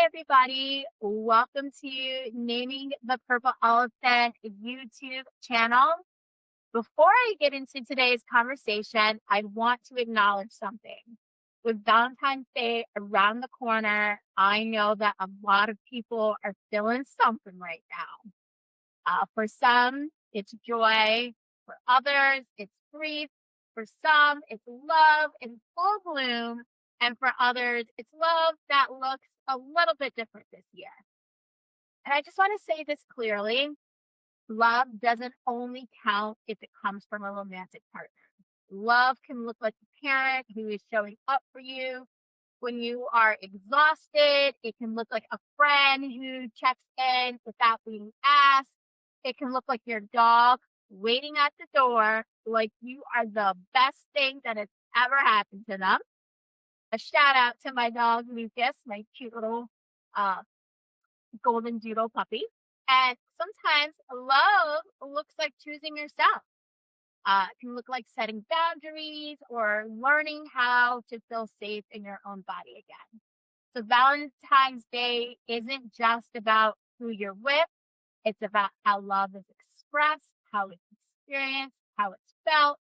everybody. Welcome to Naming the Purple Elephant YouTube channel. Before I get into today's conversation, I want to acknowledge something. With Valentine's Day around the corner, I know that a lot of people are feeling something right now. For some, it's joy. For others, it's grief. For some, it's love in full bloom. And for others, it's love that looks a little bit different this year. And I just want to say this clearly. Love doesn't only count if it comes from a romantic partner. Love can look like a parent who is showing up for you when you are exhausted. It can look like a friend who checks in without being asked. It can look like your dog waiting at the door like you are the best thing that has ever happened to them. A shout out to my dog Lucas, my cute little golden doodle puppy. And sometimes love looks like choosing yourself. It can look like setting boundaries or learning how to feel safe in your own body again. So Valentine's Day isn't just about who you're with. It's about how love is expressed, how it's experienced, how it's felt.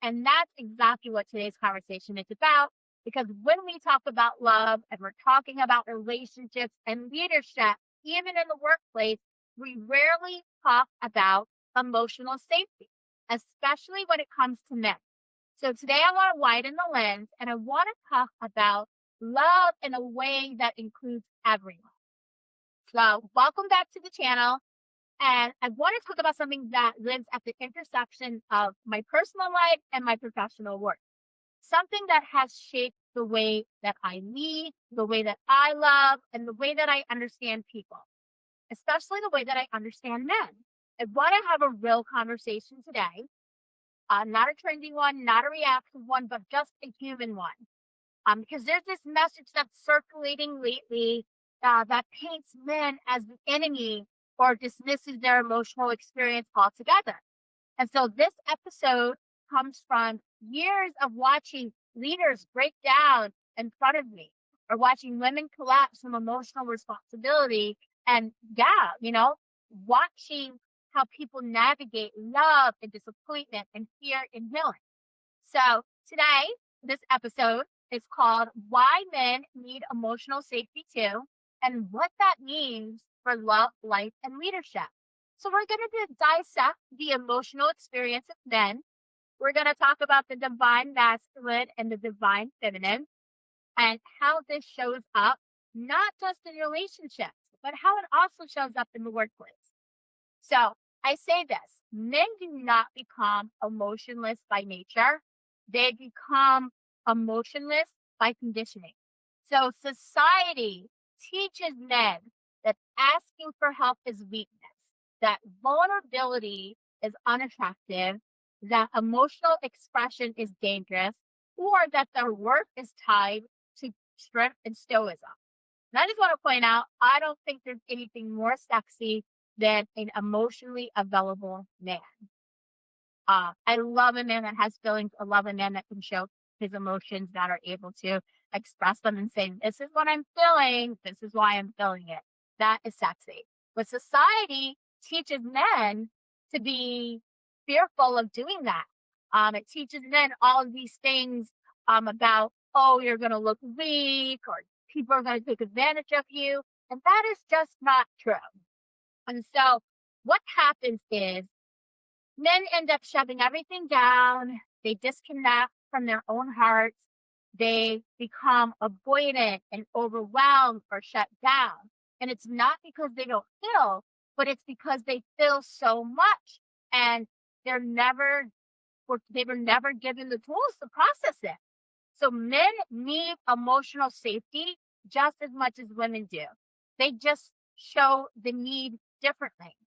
And that's exactly what today's conversation is about. Because when we talk about love and we're talking about relationships and leadership, even in the workplace, we rarely talk about emotional safety, especially when it comes to men. So today I want to widen the lens and I want to talk about love in a way that includes everyone. So welcome back to the channel. And I want to talk about something that lives at the intersection of my personal life and my professional work. Something that has shaped the way that I lead, the way that I love, and the way that I understand people, especially the way that I understand men. I want to have a real conversation today, not a trendy one, not a reactive one, but just a human one. Because there's this message that's circulating lately that paints men as the enemy or dismisses their emotional experience altogether. And so this episode comes from years of watching leaders break down in front of me or watching women collapse from emotional responsibility and watching how people navigate love and disappointment and fear and healing. So today, this episode is called Why Men Need Emotional Safety Too and what that means for love, life, and leadership. So we're going to dissect the emotional experience of men. We're going to talk about the divine masculine and the divine feminine and how this shows up, not just in relationships, but how it also shows up in the workplace. So I say this, men do not become emotionless by nature. They become emotionless by conditioning. So society teaches men that asking for help is weakness, that vulnerability is unattractive, that emotional expression is dangerous, or that their worth is tied to strength and stoicism. And I just want to point out, I don't think there's anything more sexy than an emotionally available man. I love a man that has feelings. I love a man that can show his emotions, that are able to express them and say, this is what I'm feeling. This is why I'm feeling it. That is sexy. But society teaches men to be fearful of doing that. It teaches men all of these things about, oh, you're going to look weak or people are going to take advantage of you. And that is just not true. And so what happens is men end up shoving everything down. They disconnect from their own hearts. They become avoidant and overwhelmed or shut down. And it's not because they don't feel, but it's because they feel so much and they were never given the tools to process it. So men need emotional safety just as much as women do. They just show the need differently.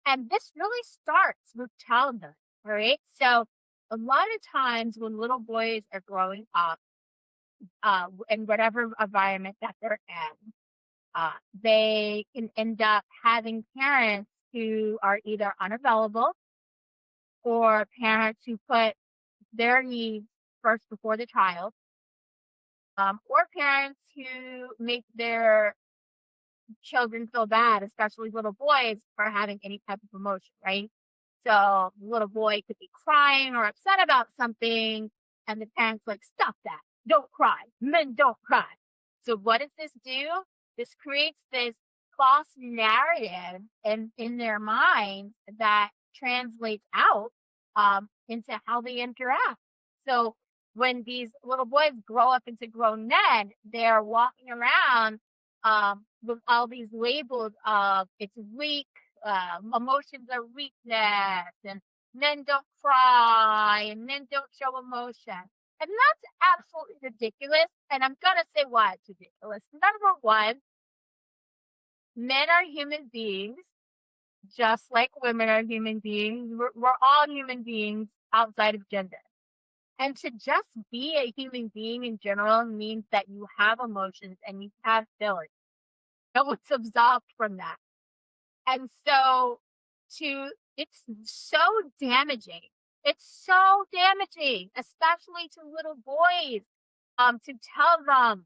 And this really starts with childhood, all right? So a lot of times when little boys are growing up, in whatever environment that they're in, they can end up having parents who are either unavailable or parents who put their needs first before the child, or parents who make their children feel bad, especially little boys, for having any type of emotion, right? So the little boy could be crying or upset about something, and the parents like, stop that. Don't cry. Men don't cry. So what does this do? This creates this false narrative in their minds that translates out into how they interact. So when these little boys grow up into grown men, they're walking around with all these labels of it's weak, emotions are weakness, and men don't cry, and men don't show emotion. And that's absolutely ridiculous. And I'm going to say why it's ridiculous. Number one, men are human beings, just like women are human beings. We're all human beings outside of gender. And to just be a human being in general means that you have emotions and you have feelings. No one's absolved from that. And so it's so damaging. It's so damaging, especially to little boys, to tell them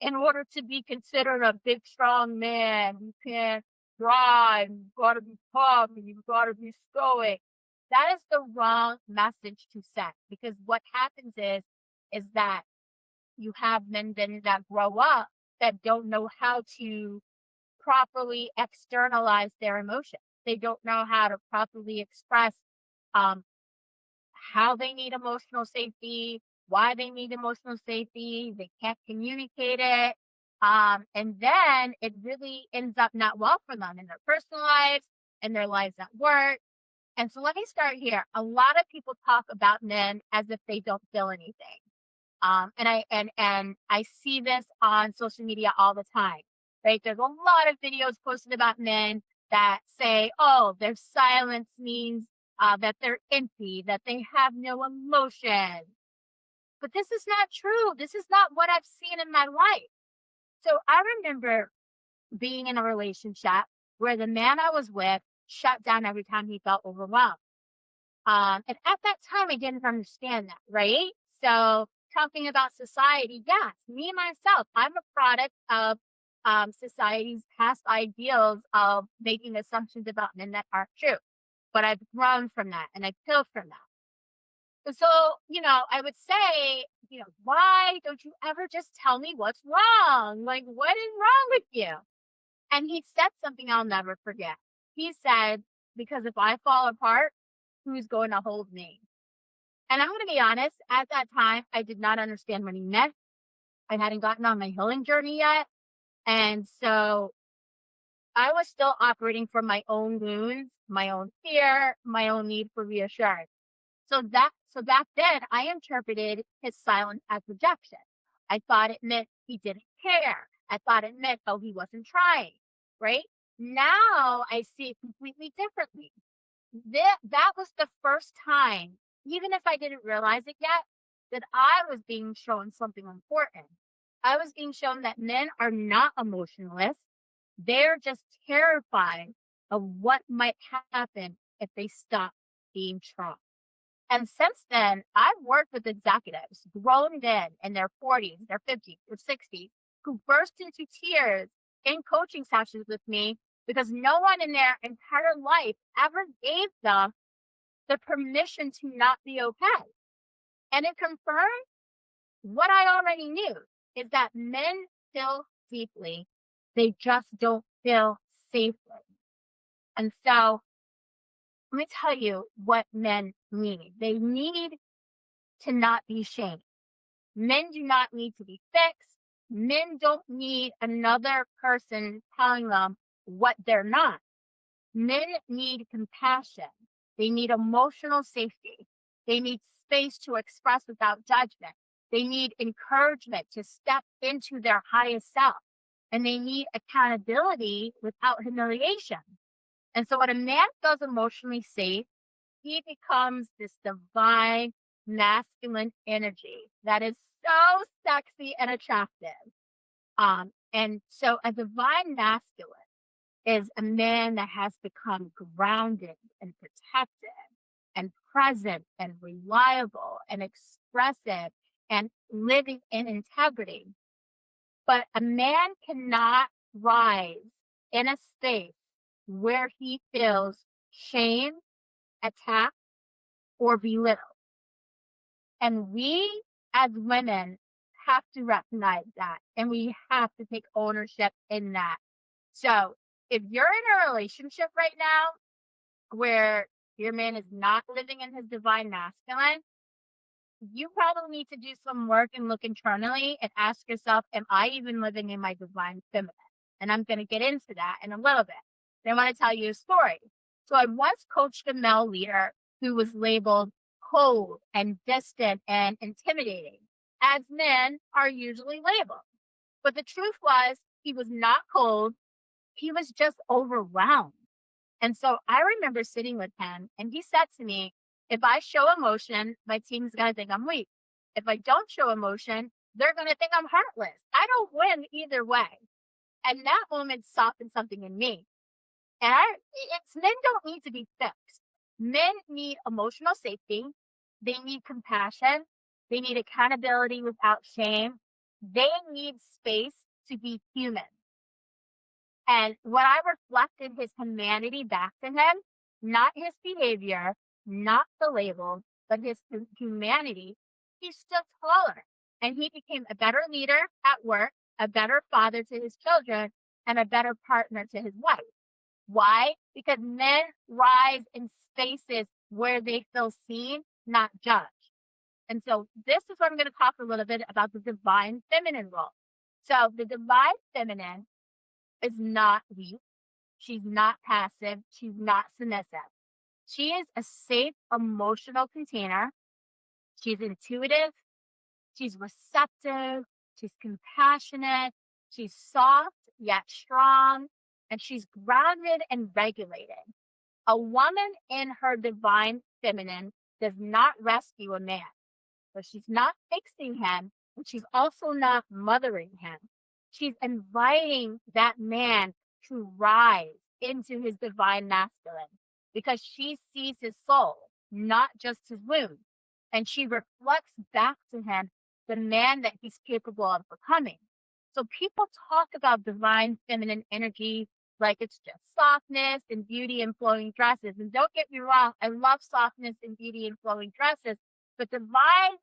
in order to be considered a big, strong man, you can't drive, you've got to be tough, and you've got to be stoic. That is the wrong message to send, because what happens is that you have men then that grow up that don't know how to properly externalize their emotions. They don't know how to properly express um, how they need emotional safety, why they need emotional safety. They can't communicate it. And then it really ends up not well for them in their personal lives and their lives at work. And so let me start here. A lot of people talk about men as if they don't feel anything. And I see this on social media all the time, right? There's a lot of videos posted about men that say, oh, their silence means that they're empty, that they have no emotion. But this is not true. This is not what I've seen in my life. So I remember being in a relationship where the man I was with shut down every time he felt overwhelmed. And at that time, I didn't understand that, right? So talking about society, yes, me myself, I'm a product of society's past ideals of making assumptions about men that aren't true. But I've grown from that and I've healed from that. So, I would say, why don't you ever just tell me what's wrong? Like, what is wrong with you? And he said something I'll never forget. He said, because if I fall apart, who's going to hold me? And I'm going to be honest, at that time, I did not understand what he meant. I hadn't gotten on my healing journey yet. And so I was still operating from my own wounds, my own fear, my own need for reassurance. So back then I interpreted his silence as rejection. I thought it meant he didn't care. I thought it meant, oh, he wasn't trying, right? Now I see it completely differently. That was the first time, even if I didn't realize it yet, that I was being shown something important. I was being shown that men are not emotionless. They're just terrified of what might happen if they stop being strong. And since then, I've worked with executives, grown men in their 40s, their 50s, their 60s, who burst into tears in coaching sessions with me because no one in their entire life ever gave them the permission to not be okay. And it confirmed what I already knew, is that men feel deeply. They just don't feel safely. And so let me tell you what men need. They need to not be shamed. Men do not need to be fixed. Men don't need another person telling them what they're not. Men need compassion. They need emotional safety. They need space to express without judgment. They need encouragement to step into their highest self. And they need accountability without humiliation. And so when a man feels emotionally safe, he becomes this divine masculine energy that is so sexy and attractive. And so a divine masculine is a man that has become grounded and protected and present and reliable and expressive and living in integrity. But a man cannot rise in a space where he feels shame, attacked, or belittled. And we as women have to recognize that and we have to take ownership in that. So if you're in a relationship right now where your man is not living in his divine masculine, you probably need to do some work and look internally and ask yourself, am I even living in my divine feminine? And I'm going to get into that in a little bit. Then I want to tell you a story. So I once coached a male leader who was labeled cold and distant and intimidating, as men are usually labeled. But the truth was, he was not cold. He was just overwhelmed. And so I remember sitting with him and he said to me, if I show emotion, my team's going to think I'm weak. If I don't show emotion, they're going to think I'm heartless. I don't win either way. And that moment softened something in me. And it's men don't need to be fixed. Men need emotional safety. They need compassion. They need accountability without shame. They need space to be human. And when I reflected his humanity back to him, not his behavior, not the label, but his humanity, he stood taller and he became a better leader at work, a better father to his children, and a better partner to his wife. Why? Because men rise in spaces where they feel seen, not judged. And so this is what I'm going to talk a little bit about the divine feminine role. So the divine feminine is not weak. She's not passive. She's not submissive. She is a safe emotional container. She's intuitive. She's receptive. She's compassionate. She's soft yet strong. And she's grounded and regulated. A woman in her divine feminine does not rescue a man. So she's not fixing him, and she's also not mothering him. She's inviting that man to rise into his divine masculine because she sees his soul, not just his wounds. And she reflects back to him the man that he's capable of becoming. So people talk about divine feminine energy like it's just softness and beauty and flowing dresses. And don't get me wrong, I love softness and beauty and flowing dresses, but divine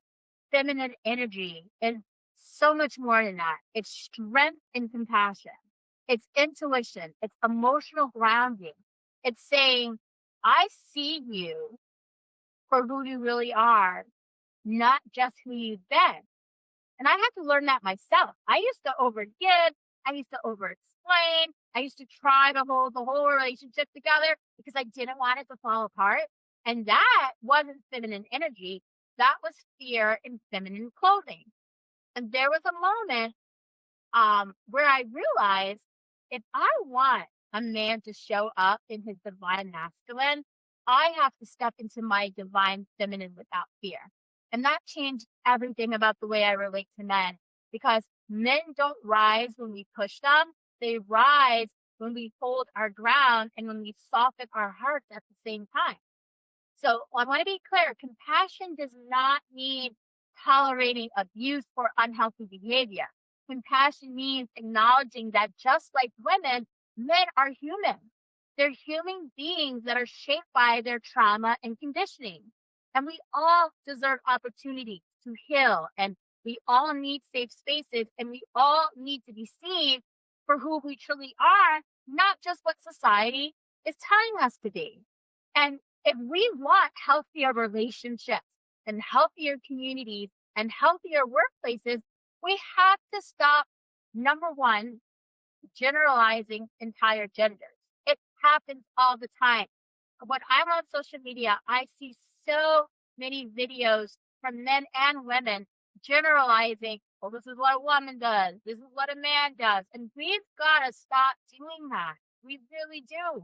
feminine energy is so much more than that. It's strength and compassion. It's intuition. It's emotional grounding. It's saying, I see you for who you really are, not just who you've been. And I had to learn that myself. I used to overgive. I used to over explain. I used to try to hold the whole relationship together because I didn't want it to fall apart. And that wasn't feminine energy. That was fear in feminine clothing. And there was a moment where I realized if I want a man to show up in his divine masculine, I have to step into my divine feminine without fear. And that changed everything about the way I relate to men because men don't rise when we push them. They rise when we hold our ground and when we soften our hearts at the same time. So I want to be clear, compassion does not mean tolerating abuse or unhealthy behavior. Compassion means acknowledging that just like women, men are human. They're human beings that are shaped by their trauma and conditioning. And we all deserve opportunities to heal. And we all need safe spaces. And we all need to be seen for who we truly are, not just what society is telling us to be. And if we want healthier relationships and healthier communities and healthier workplaces, we have to stop, number one, generalizing entire genders. It happens all the time. When I'm on social media, I see so many videos from men and women generalizing, well, this is what a woman does, this is what a man does. And we've got to stop doing that. We really do.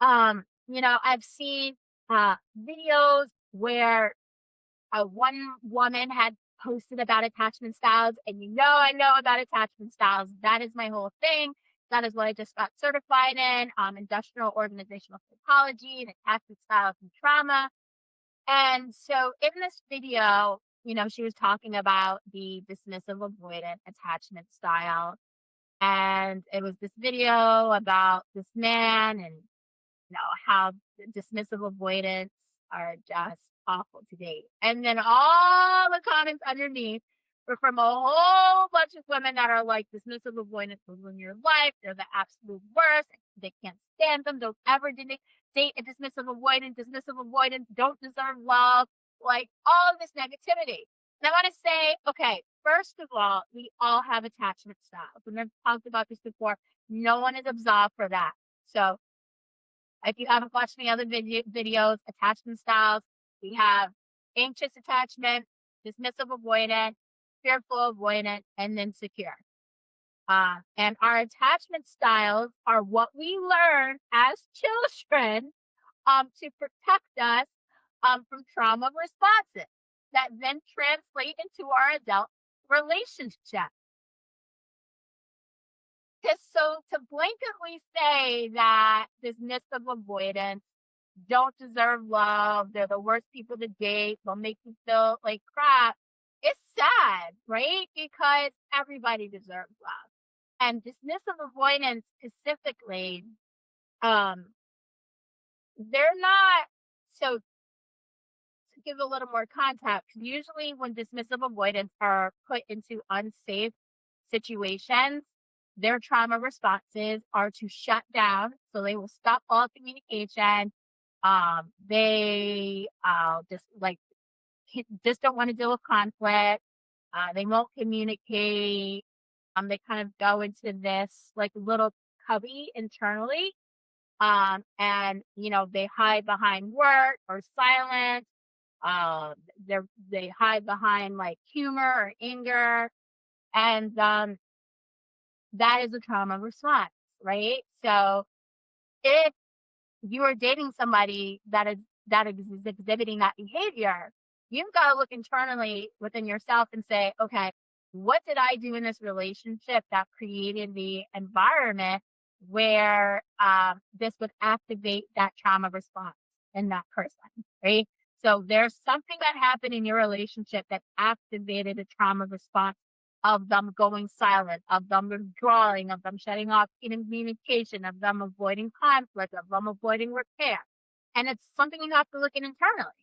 I've seen videos where one woman had posted about attachment styles, and I know about attachment styles. That is my whole thing. That is what I just got certified in, industrial organizational psychology and attachment styles and trauma. And so in this video, she was talking about the dismissive avoidant attachment style. And it was this video about this man and how dismissive avoidance are just awful to date. And then all the comments underneath were from a whole bunch of women that are like, dismissive avoidance will ruin your life. They're the absolute worst. They can't stand them. Don't ever date a dismissive avoidance. Dismissive avoidance don't deserve love. Like all of this negativity. And I want to say, okay, first of all, we all have attachment styles. And I've talked about this before. No one is absolved for that. So if you haven't watched any other videos, attachment styles, we have anxious attachment, dismissive avoidant, fearful avoidant, and then secure. And our attachment styles are what we learn as children to protect us from trauma responses that then translate into our adult relationship. So to blanketly say that dismissive avoidance don't deserve love, they're the worst people to date, they'll make you feel like crap, it's sad, right? Because everybody deserves love. And dismissive avoidance specifically, they're not, so to give a little more context, usually when dismissive avoidance are put into unsafe situations, their trauma responses are to shut down. So they will stop all communication. They just don't want to deal with conflict. They won't communicate. They kind of go into this like little cubby internally. And they hide behind work or silence. They hide behind like humor or anger. And that is a trauma response, right? So if you are dating somebody that is exhibiting that behavior, you've got to look internally within yourself and say, okay, what did I do in this relationship that created the environment where this would activate that trauma response in that person, right? So there's something that happened in your relationship that activated a trauma response of them going silent, of them withdrawing, of them shutting off communication, of them avoiding conflict, of them avoiding repair. And it's something you have to look at internally.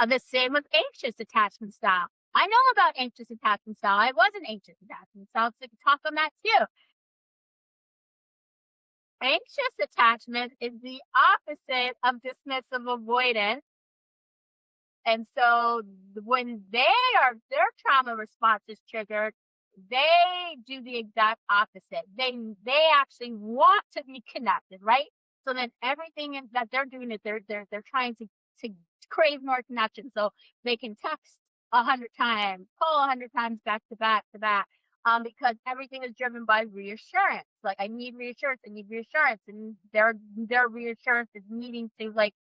The same with anxious attachment style. I know about anxious attachment style. I was an anxious attachment style, so we can talk on that too. Anxious attachment is the opposite of dismissive avoidance. And so when their trauma response is triggered, they do the exact opposite. They actually want to be connected, right? So then everything that they're doing is they're trying to crave more connection. So they can text 100 times, call 100 times back to back to back. Because everything is driven by reassurance. Like I need reassurance, and their reassurance is needing to like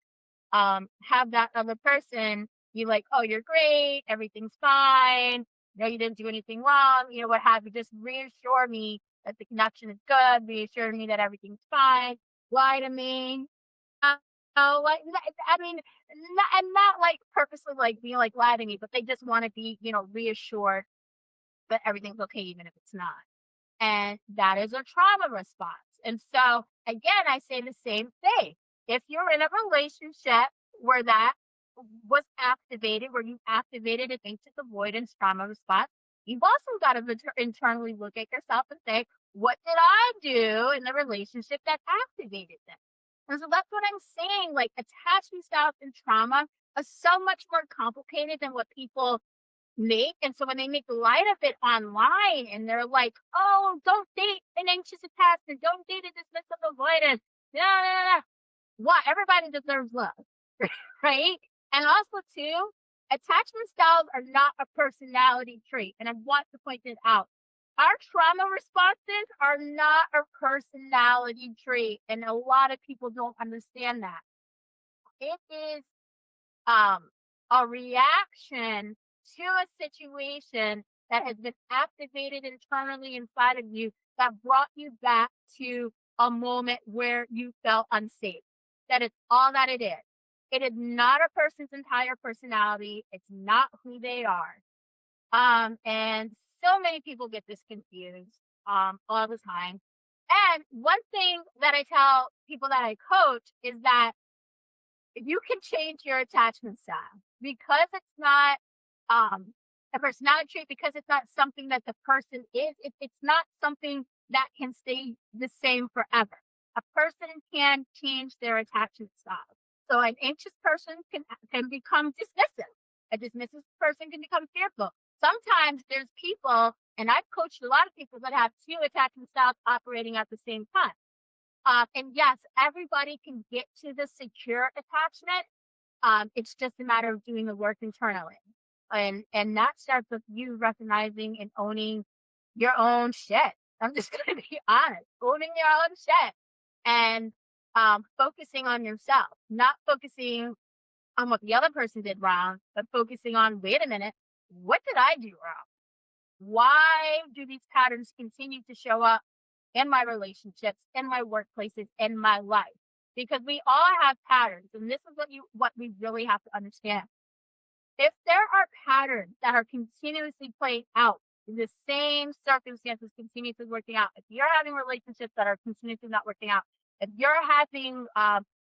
have that other person be like, oh, you're great, everything's fine, you didn't do anything wrong, what have you, just reassure me that the connection is good, reassure me that everything's fine, lie to me. Like, I mean, not like purposely like being like lie to me, but they just want to be, reassured that everything's okay, even if it's not. And that is a trauma response. And so, again, I say the same thing. If you're in a relationship where that was activated, where you activated an anxious avoidance trauma response, you've also got to internally look at yourself and say, what did I do in the relationship that activated this? And so that's what I'm saying. Like attachment styles and trauma are so much more complicated than what people make. And so when they make light of it online and they're like, oh, don't date an anxious attachment, don't date a dismissive avoidance. No. What? Everybody deserves love, right? And also too, attachment styles are not a personality trait. And I want to point this out. Our trauma responses are not a personality trait. And a lot of people don't understand that. It is a reaction to a situation that has been activated internally inside of you that brought you back to a moment where you felt unsafe. That is all that it is. It is not a person's entire personality. It's not who they are. And so many people get this confused. all the time. And one thing that I tell people that I coach is that you can change your attachment style because it's not um, a personality trait, because it's not something that the person is. It's not something that can stay the same forever. A person can change their attachment style. So an anxious person can become dismissive. A dismissive person can become fearful. Sometimes there's people, and I've coached a lot of people that have two attachment styles operating at the same time. And yes, everybody can get to the secure attachment. It's just a matter of doing the work internally. And that starts with you recognizing and owning your own shit. I'm just gonna be honest, owning your own shit and focusing on yourself, not focusing on what the other person did wrong, but focusing on, wait a minute, what did I do wrong? Why do these patterns continue to show up in my relationships, in my workplaces, in my life? Because we all have patterns, and this is what we really have to understand. If there are patterns that are continuously playing out, the same circumstances continuously working out, if you're having relationships that are continuously not working out, if you're having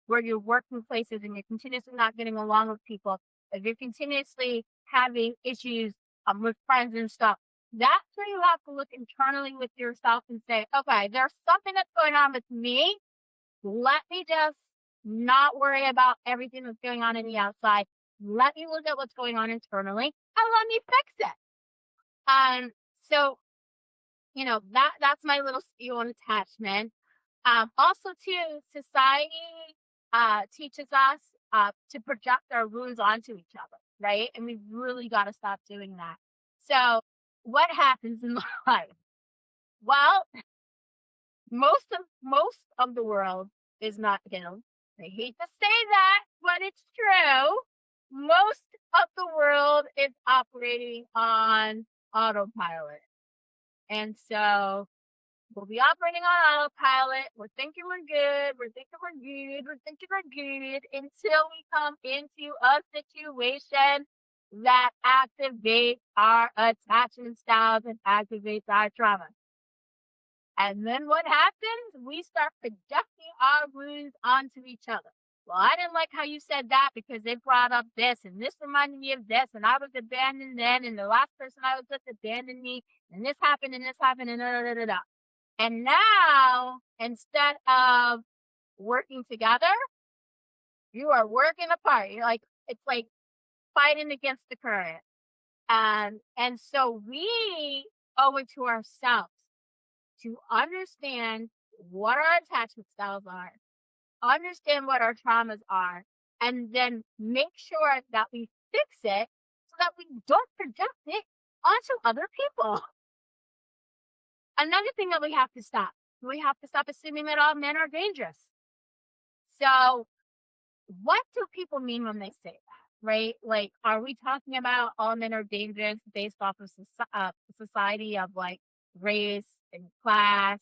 where you're working places and you're continuously not getting along with people, if you're continuously having issues with friends and stuff, that's where you have to look internally with yourself and say, okay, there's something that's going on with me. Let me just not worry about everything that's going on in the outside. Let me look at what's going on internally and let me fix it. So that's my little spiel on attachment. Also, too, society teaches us to project our wounds onto each other, right? And we've really got to stop doing that. So, what happens in life? Well, most of the world is not healed. I hate to say that, but it's true. Most of the world is operating on autopilot. And so we'll be operating on autopilot. We're thinking we're good. We're thinking we're good. We're thinking we're good until we come into a situation that activates our attachment styles and activates our trauma. And then what happens? We start projecting our wounds onto each other. Well, I didn't like how you said that because they brought up this, and this reminded me of this, and I was abandoned then, and the last person I was with abandoned me, and this happened, and da da da da. And now, instead of working together, you are working apart. It's like fighting against the current. And so we owe it to ourselves to understand what our attachment styles are, understand what our traumas are, and then make sure that we fix it so that we don't project it onto other people. Another thing that we have to stop assuming that all men are dangerous. So, what do people mean when they say that, right? Like, are we talking about all men are dangerous based off of society of like race and class?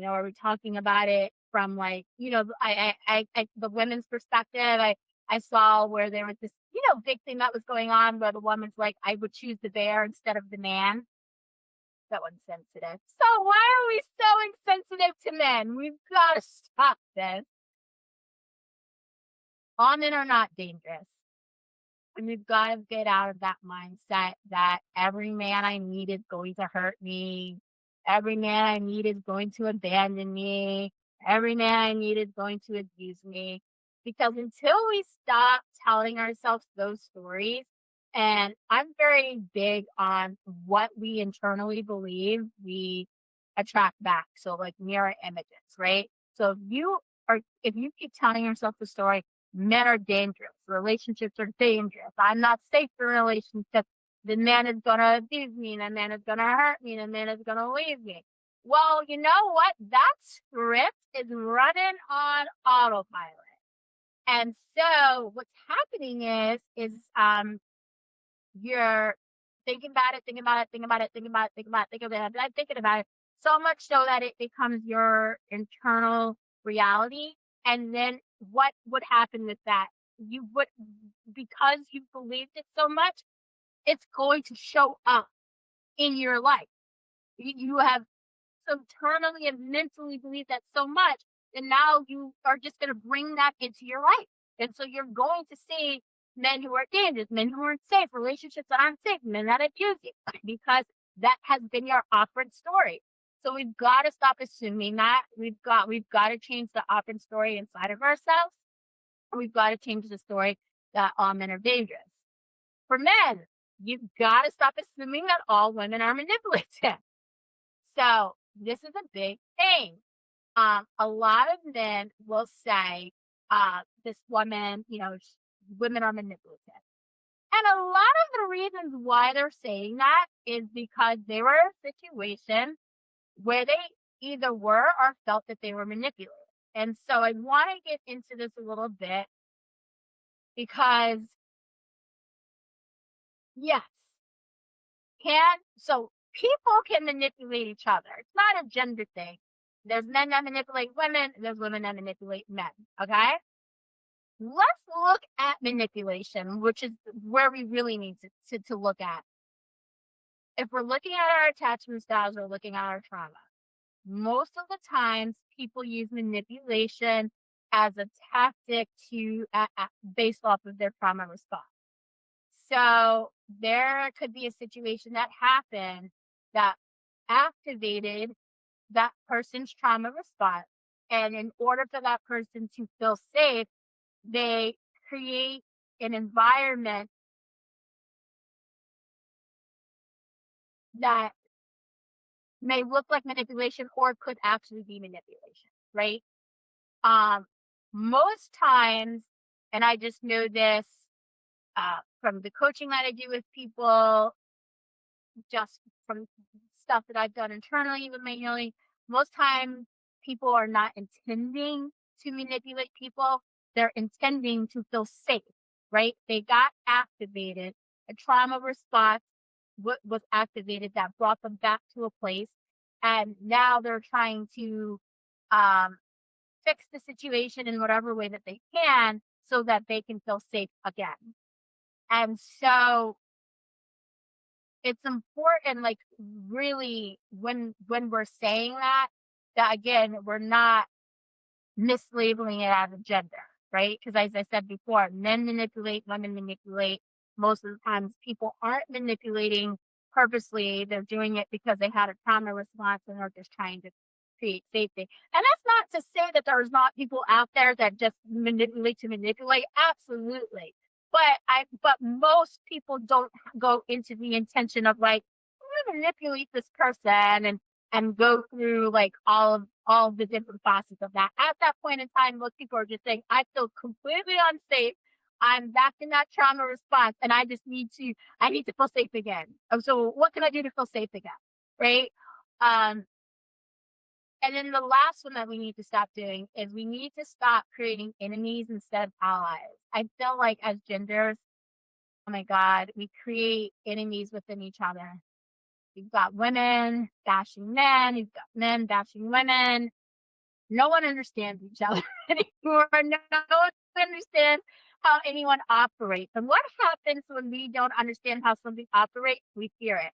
Are we talking about it from like, the women's perspective? I saw where there was this, big thing that was going on where the woman's like, I would choose the bear instead of the man. So insensitive. So why are we so insensitive to men? We've got to stop this. All men are not dangerous. And we've got to get out of that mindset that every man I meet is going to hurt me. Every man I meet is going to abandon me. Every man I meet is going to abuse me. Because until we stop telling ourselves those stories, and I'm very big on what we internally believe we attract back. So like mirror images, right? So if you keep telling yourself the story, men are dangerous, relationships are dangerous, I'm not safe in relationships, the man is gonna abuse me, the man is gonna hurt me, the man is gonna leave me. Well, you know what? That script is running on autopilot. And so what's happening is you're thinking about it, thinking about it, thinking about it, thinking about it, thinking about it, thinking about it, thinking about it, so much so that it becomes your internal reality. And then what would happen with that? Because you believed it so much, it's going to show up in your life. You have so internally and mentally believe that so much, and now you are just going to bring that into your life. And so you're going to see men who are dangerous, men who aren't safe, relationships that aren't safe, men that abuse you, because that has been your operant story. So we've got to stop assuming that. We've got to change the operant story inside of ourselves. We've got to change the story that all men are dangerous. For men, you've got to stop assuming that all women are manipulative. So this is a big thing. A lot of men will say, this woman, women are manipulative. And a lot of the reasons why they're saying that is because they were in a situation where they either were or felt that they were manipulated. And so I want to get into this a little bit because, yes, so people can manipulate each other. It's not a gender thing. There's men that manipulate women, there's women that manipulate men, okay? Let's look at manipulation, which is where we really need to look at. If we're looking at our attachment styles, we're looking at our trauma. Most of the times, people use manipulation as a tactic to based off of their trauma response. So there could be a situation that happened that activated that person's trauma response. And in order for that person to feel safe, they create an environment that may look like manipulation or could actually be manipulation, right? Most times, and I just know this from the coaching that I do with people, just from stuff that I've done internally, even manually, most times people are not intending to manipulate people. They're intending to feel safe, right? They got activated. A trauma response was activated that brought them back to a place. And now they're trying to fix the situation in whatever way that they can so that they can feel safe again. And so it's important, like, really, when we're saying that again, we're not mislabeling it as a gender, right? Because as I said before, men manipulate, women manipulate. Most of the times people aren't manipulating purposely. They're doing it because they had a trauma response and they're just trying to create safety. And that's not to say that there's not people out there that just manipulate to manipulate. Absolutely. But most people don't go into the intention of, like, I'm gonna manipulate this person and go through, like, all of the different facets of that. At that point in time, most people are just saying, I feel completely unsafe. I'm back in that trauma response and I need to feel safe again. So what can I do to feel safe again? Right? And then the last one that we need to stop doing is we need to stop creating enemies instead of allies. I feel like as genders, oh my God, we create enemies within each other. You've got women bashing men, you've got men bashing women. No one understands each other anymore. No one understands how anyone operates. And what happens when we don't understand how something operates? We fear it.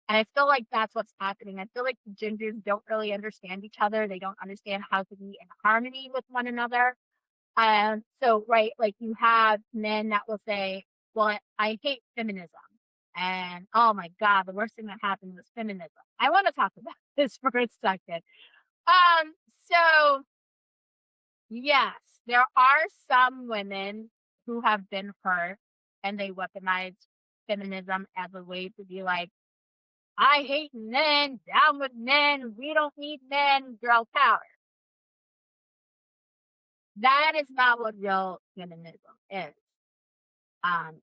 And I feel like that's what's happening. I feel like the genders don't really understand each other. They don't understand how to be in harmony with one another. So, right, like, you have men that will say, well, I hate feminism. And oh my God, the worst thing that happened was feminism. I want to talk about this for a second. So yes, there are some women who have been hurt and they weaponize feminism as a way to be like, I hate men, down with men, we don't need men, girl power. That is not what real feminism is.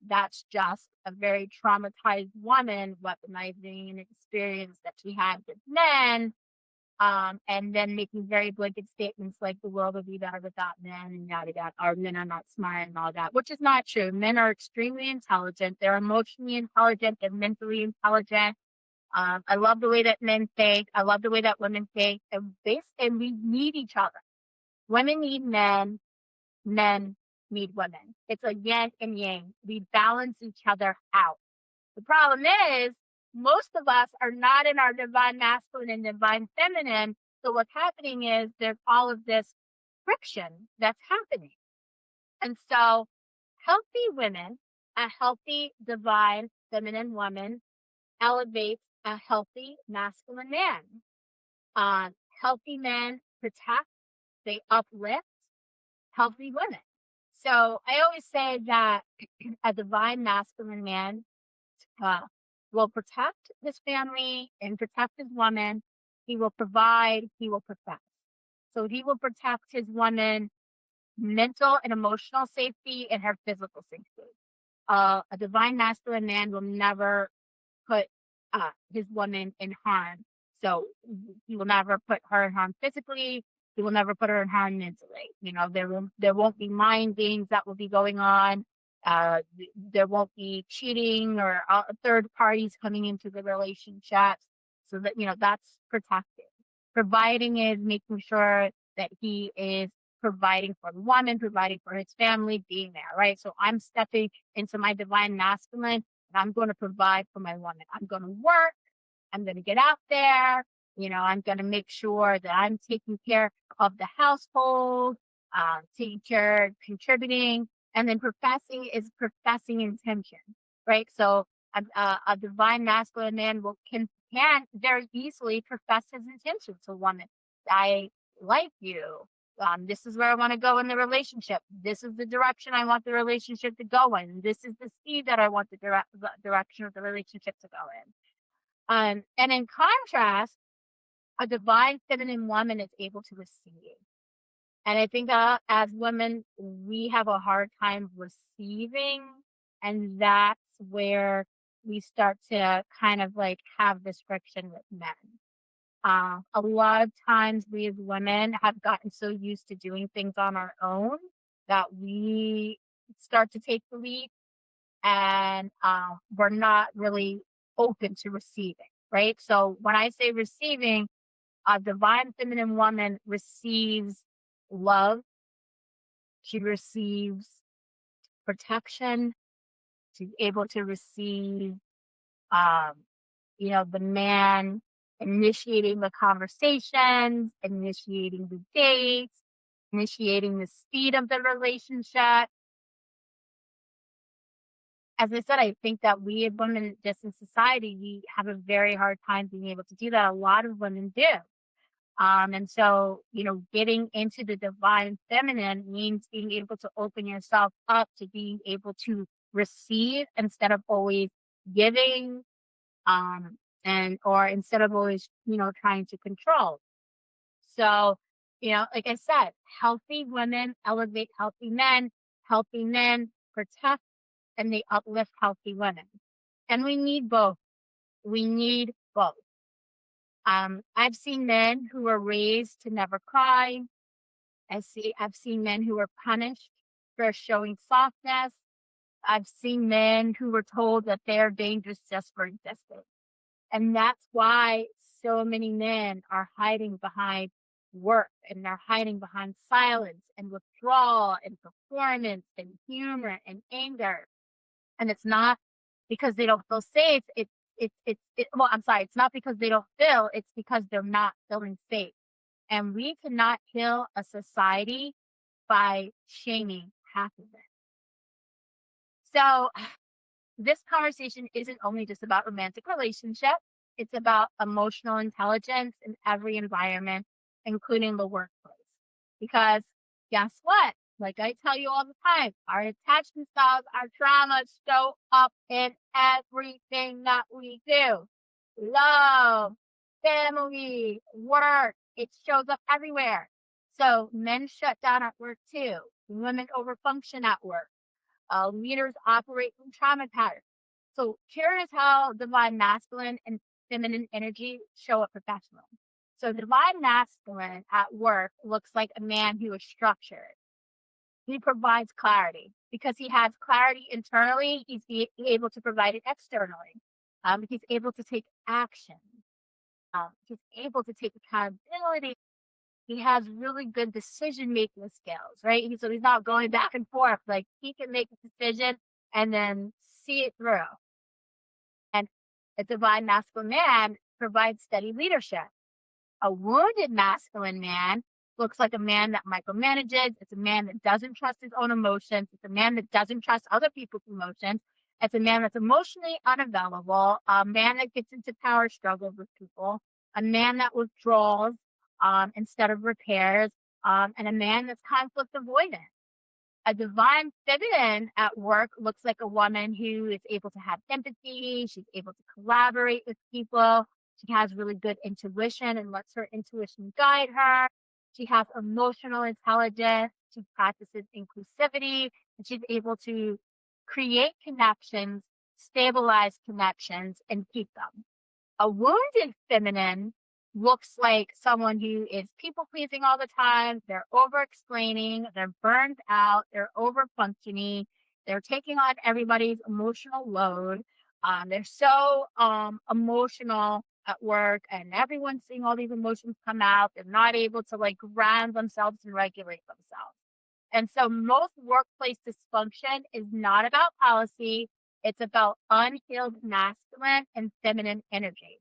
That's just a very traumatized woman weaponizing an experience that she had with men, and then making very blanket statements like the world would be better without men and yada yada, or men are not smart and all that, which is not true. Men are extremely intelligent. They're emotionally intelligent. They're mentally intelligent. I love the way that men think. I love the way that women think. And we need each other. Women need men. Men need women. It's a yin and yang. We balance each other out. The problem is most of us are not in our divine masculine and divine feminine. So what's happening is there's all of this friction that's happening. And so healthy women, a healthy divine feminine woman elevates a healthy masculine man. Healthy men protect, they uplift healthy women. So I always say that a divine masculine man uh, will protect his family and protect his woman. He will provide, he will protect. So he will protect his woman mental and emotional safety and her physical safety. A divine masculine man will never put his woman in harm. So he will never put her in harm physically. He will never put her in harm mentally. You know, there won't be mind games that will be going on. There won't be cheating or third parties coming into the relationships. So that that's protected. Providing is making sure that he is providing for the woman, providing for his family, being there, right? So I'm stepping into my divine masculine and I'm going to provide for my woman. I'm going to work. I'm going to get out there. I'm going to make sure that I'm taking care of the household, taking care, contributing, and then professing is professing intention, right? So a divine masculine man can very easily profess his intention to a woman. I like you. This is where I want to go in the relationship. This is the direction I want the relationship to go in. This is the speed that I want the direction of the relationship to go in. And in contrast, a divine feminine woman is able to receive. And I think that as women, we have a hard time receiving. And that's where we start to kind of like have this friction with men. A lot of times we as women have gotten so used to doing things on our own that we start to take the lead and we're not really open to receiving, right? So when I say receiving, a divine feminine woman receives love, she receives protection, she's able to receive um, the man initiating the conversations, initiating the dates, initiating the speed of the relationship. As I said, I think that we as women, just in society, we have a very hard time being able to do that. A lot of women do. And so, getting into the divine feminine means being able to open yourself up to being able to receive instead of always giving, or instead of always, trying to control. So, like I said, healthy women elevate healthy men protect and they uplift healthy women. And we need both. We need both. I've seen men who were raised to never cry. I've seen men who were punished for showing softness. I've seen men who were told that they're dangerous just for existing. And that's why so many men are hiding behind work and they're hiding behind silence and withdrawal and performance and humor and anger. And it's not because they don't feel safe. I'm sorry. It's not because they don't feel, it's because they're not feeling safe. And we cannot heal a society by shaming half of it. So this conversation isn't only just about romantic relationship. It's about emotional intelligence in every environment, including the workplace. Because guess what? Like I tell you all the time, our attachment styles, our traumas show up in everything that we do. Love, family, work, it shows up everywhere. So men shut down at work too. Women overfunction at work. Leaders operate from trauma patterns. So here is how divine masculine and feminine energy show up professionally. So divine masculine at work looks like a man who is structured. He provides clarity because he has clarity internally. He's able to provide it externally. He's able to take action. He's able to take accountability. He has really good decision making skills, right? So he's not going back and forth. Like he can make a decision and then see it through. And A divine masculine man provides steady leadership. A wounded masculine man looks like a man that micromanages. It's a man that doesn't trust his own emotions. It's a man that doesn't trust other people's emotions. It's a man that's emotionally unavailable, a man that gets into power struggles with people, a man that withdraws instead of repairs, and a man that's conflict avoidant. A divine feminine at work looks like a woman who is able to have empathy. She's able to collaborate with people. She has really good intuition and lets her intuition guide her. She has emotional intelligence. She practices inclusivity, and she's able to create connections, stabilize connections, and keep them. A wounded feminine looks like someone who is people pleasing all the time. They're over explaining, they're burned out, they're over functioning, they're taking on everybody's emotional load. They're so emotional at work, and everyone's seeing all these emotions come out. They're not able to like ground themselves and regulate themselves. And so most workplace dysfunction is not about policy, it's about unhealed masculine and feminine energy.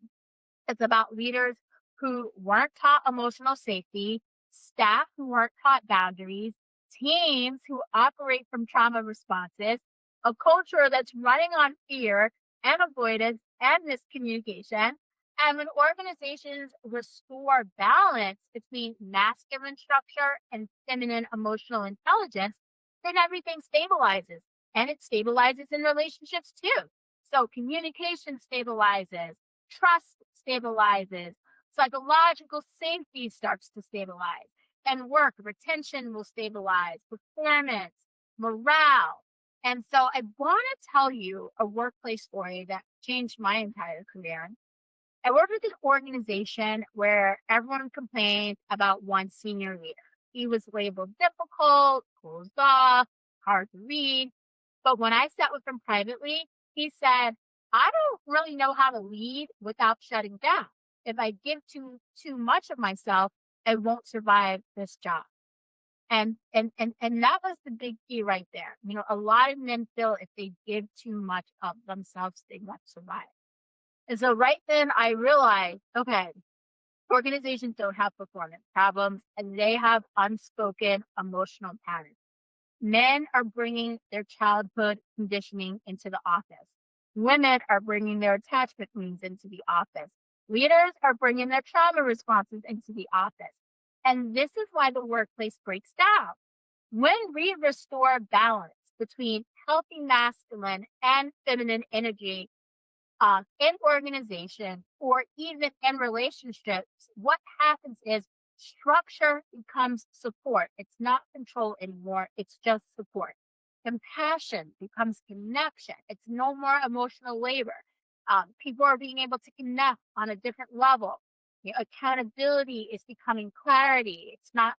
It's about leaders who weren't taught emotional safety, staff who weren't taught boundaries, teams who operate from trauma responses, a culture that's running on fear and avoidance and miscommunication. And when organizations restore balance between masculine structure and feminine emotional intelligence, then everything stabilizes. And it stabilizes in relationships too. So communication stabilizes, trust stabilizes, psychological safety starts to stabilize, and work retention will stabilize, performance, morale. And so I want to tell you a workplace story that changed my entire career. I worked with an organization where everyone complained about one senior leader. He was labeled difficult, closed off, hard to read. But when I sat with him privately, he said, I don't really know how to lead without shutting down. If I give too much of myself, I won't survive this job. And that was the big key right there. You know, a lot of men feel if they give too much of themselves, they won't survive. And so right then I realized, okay, organizations don't have performance problems and they have unspoken emotional patterns. Men are bringing their childhood conditioning into the office. Women are bringing their attachment wounds into the office. Leaders are bringing their trauma responses into the office. And this is why the workplace breaks down. When we restore balance between healthy masculine and feminine energy, in organization or even in relationships, what happens is structure becomes support. It's not control anymore. It's just support. Compassion becomes connection. It's no more emotional labor. People are being able to connect on a different level. You know, accountability is becoming clarity. It's not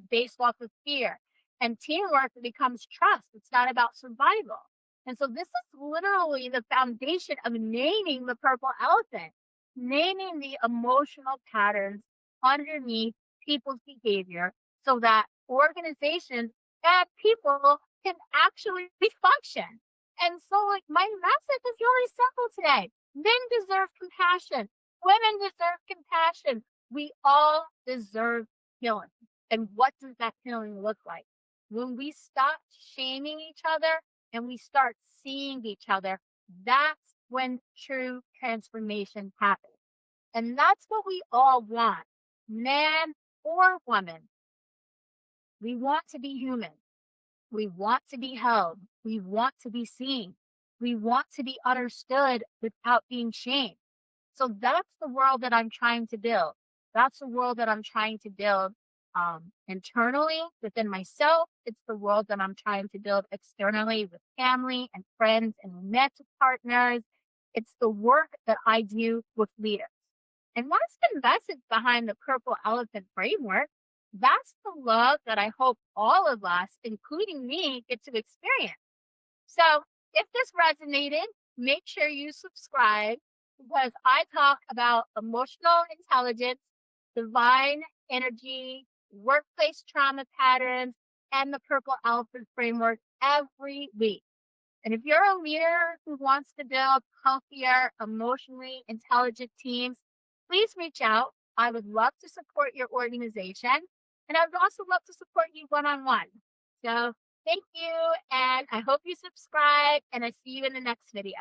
based off of fear. And teamwork becomes trust. It's not about survival. And so this is literally the foundation of naming the purple elephant, naming the emotional patterns underneath people's behavior so that organizations and people can actually function. And so like my message is really simple today. Men deserve compassion. Women deserve compassion. We all deserve healing. And what does that healing look like? When we stop shaming each other and we start seeing each other, that's when true transformation happens. And that's what we all want, man or woman. We want to be human. We want to be held. We want to be seen. We want to be understood without being shamed. So that's the world that I'm trying to build. That's the world that I'm trying to build internally within myself. It's the world that I'm trying to build externally with family and friends and romantic partners. It's the work that I do with leaders. And that's the message behind the Purple Elephant Framework. That's the love that I hope all of us, including me, get to experience. So if this resonated, make sure you subscribe because I talk about emotional intelligence, divine energy, workplace trauma patterns, and the Purple Elephant Framework every week. And if you're a leader who wants to build healthier, emotionally intelligent teams, please reach out. I would love to support your organization, and I would also love to support you one on one. So thank you, and I hope you subscribe, and I see you in the next video.